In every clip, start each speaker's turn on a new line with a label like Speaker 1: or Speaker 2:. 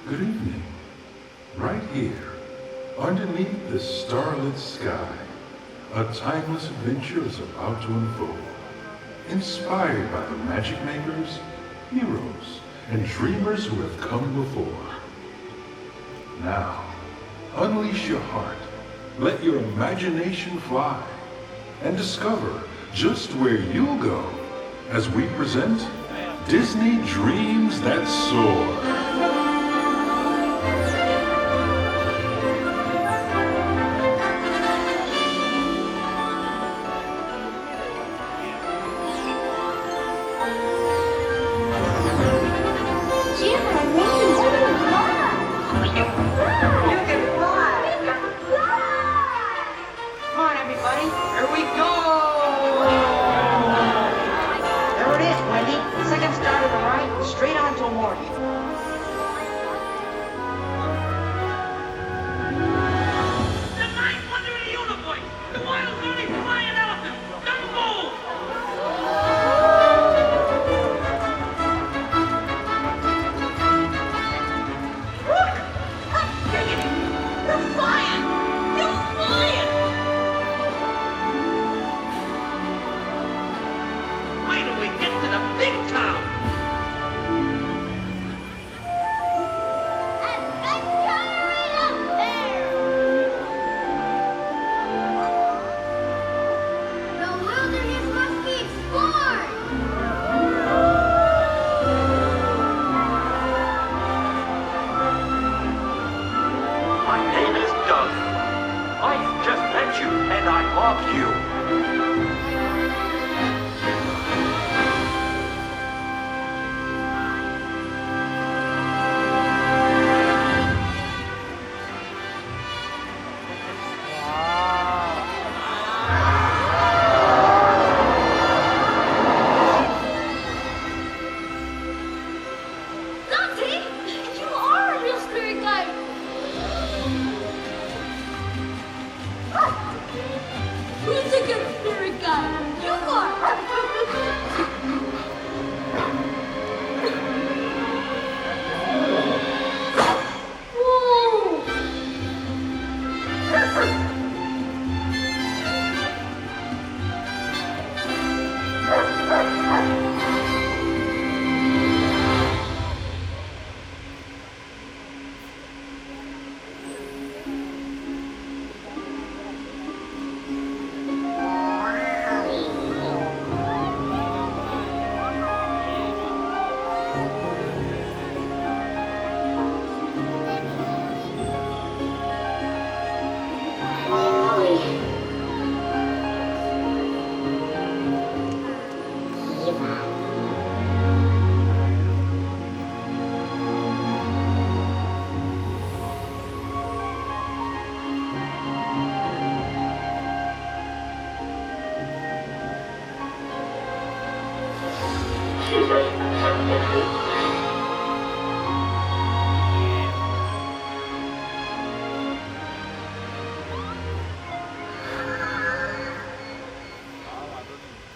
Speaker 1: Good evening. Right here, underneath the starlit sky, a timeless adventure is about to unfold. Inspired by the magic makers, heroes, and dreamers who have come before. Now, unleash your heart, let your imagination fly, and discover just where you'll go as we present Disney Dreams That Soar.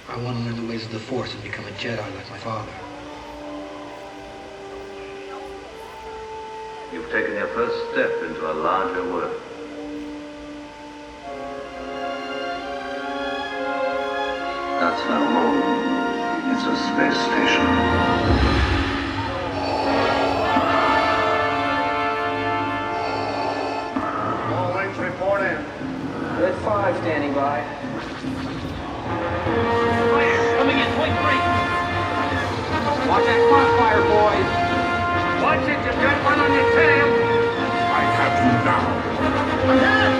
Speaker 2: I want to learn the ways of the Force and become a Jedi like my father.
Speaker 3: You've taken your first step into a larger world. That's no moon. It's a space station.
Speaker 4: All wings report in.
Speaker 5: Red 5 standing by.
Speaker 4: Coming in, point 3.
Speaker 5: Watch that crossfire, boys.
Speaker 4: Watch it, you've got one on your tail.
Speaker 1: I have you now.
Speaker 4: Ahead!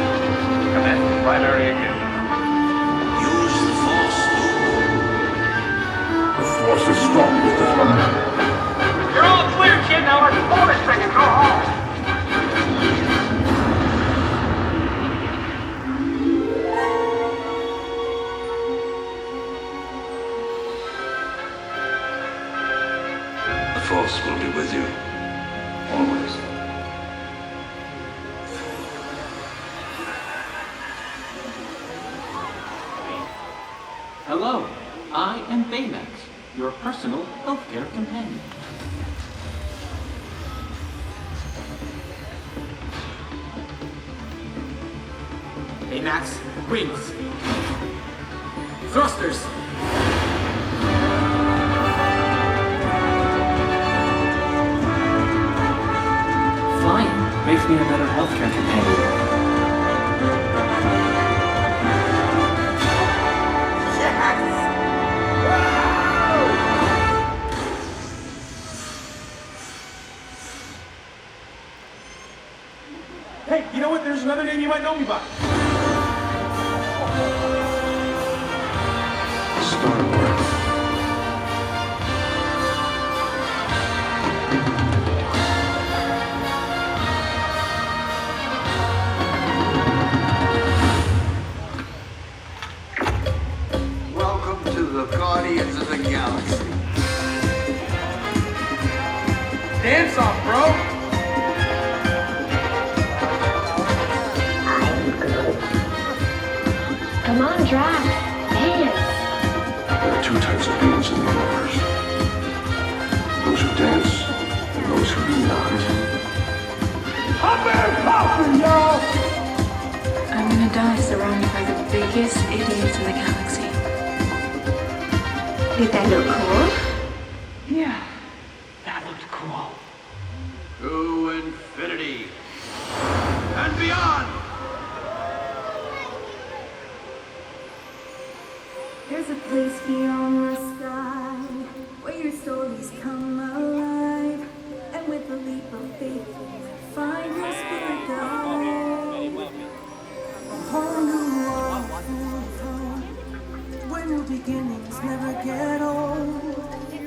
Speaker 4: Command primary again.
Speaker 6: Use the Force, Luke.
Speaker 1: The Force is strong with this one.
Speaker 4: You're all clear, kid. Now our bonus second. Go home.
Speaker 6: The Force will be with you. Always.
Speaker 7: Hello, I am Baymax, your personal healthcare companion.
Speaker 5: Hey, Max. Wings. Thrusters.
Speaker 7: Flying makes me a better healthcare companion.
Speaker 5: Hey, you know what? There's another name you might know me by.
Speaker 6: Star-Lord.
Speaker 3: Welcome to the Guardians of the Galaxy.
Speaker 5: Dance off, bro.
Speaker 8: Come on, Drax. Dance.
Speaker 6: There are two types of beings in the universe. Those who dance and those who do not.
Speaker 9: I'm gonna die surrounded by the biggest idiots in the galaxy.
Speaker 8: Did that look cool?
Speaker 5: Yeah, that looked cool.
Speaker 3: To infinity and beyond.
Speaker 10: There's a place beyond the sky where your stories come alive, and with a leap of faith, find your spirit guide. A whole new world full of hope, where new beginnings never get old.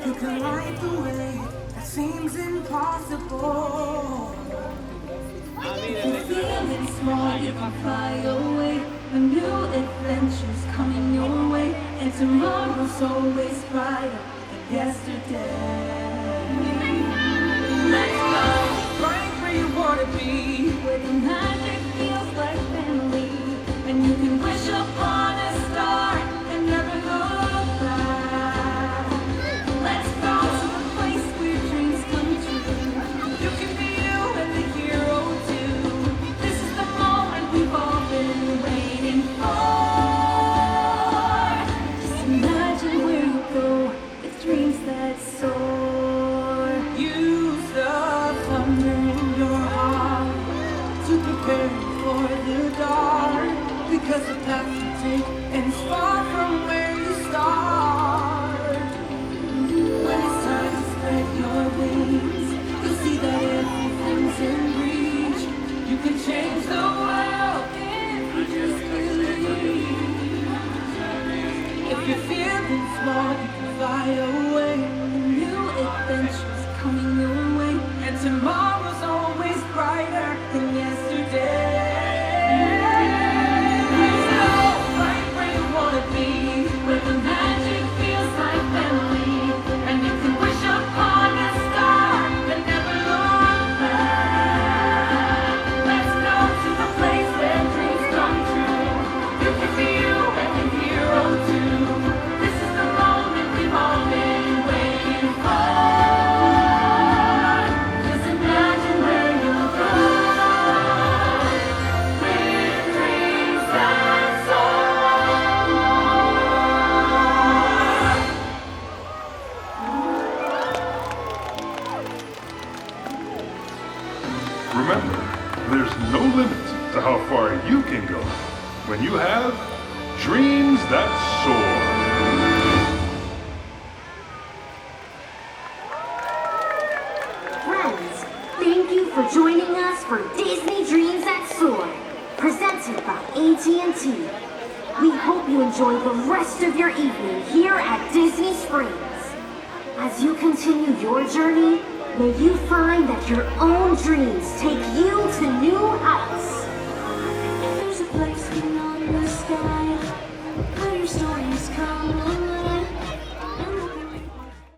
Speaker 10: You can light the way that seems impossible. If you're feeling small, you can fly away. A new adventure's coming your way, and tomorrow's always brighter than yesterday. Let's go right where you wanna be, where the magic feels like family, and you can wish upon a star and never look back. Let's go to a place where dreams come true. You can be you and the hero too. This is the moment we've all been waiting for. Just imagine where you go with dreams that soar. Use the thunder in your heart to prepare you for the dark, because the path you take ends far from where you start. When it's time to spread your wings, you'll see that everything's in reach. You can change the world if you just believe. If you're feeling small, you can fly away. New adventures coming your way, and tomorrow's always brighter than yesterday. Let's go right where you wanna be, where the magic feels like family, and you can wish upon a star and never look back. Let's go to the place where dreams come true. You can be you and the hero too. This is the moment we've all been waiting for. Just imagine where you'll go with dreams that soar.
Speaker 1: Remember, there's no limit to how far you can go when you have dreams that soar.
Speaker 8: Friends, thank you for joining us for Disney Dreams That Soar, presented by AT&T. We hope you enjoy the rest of your evening here at Disney Springs. As you continue your journey, may you find that your own dreams take you to new heights.
Speaker 10: There's a place beyond the sky where your stories come alive.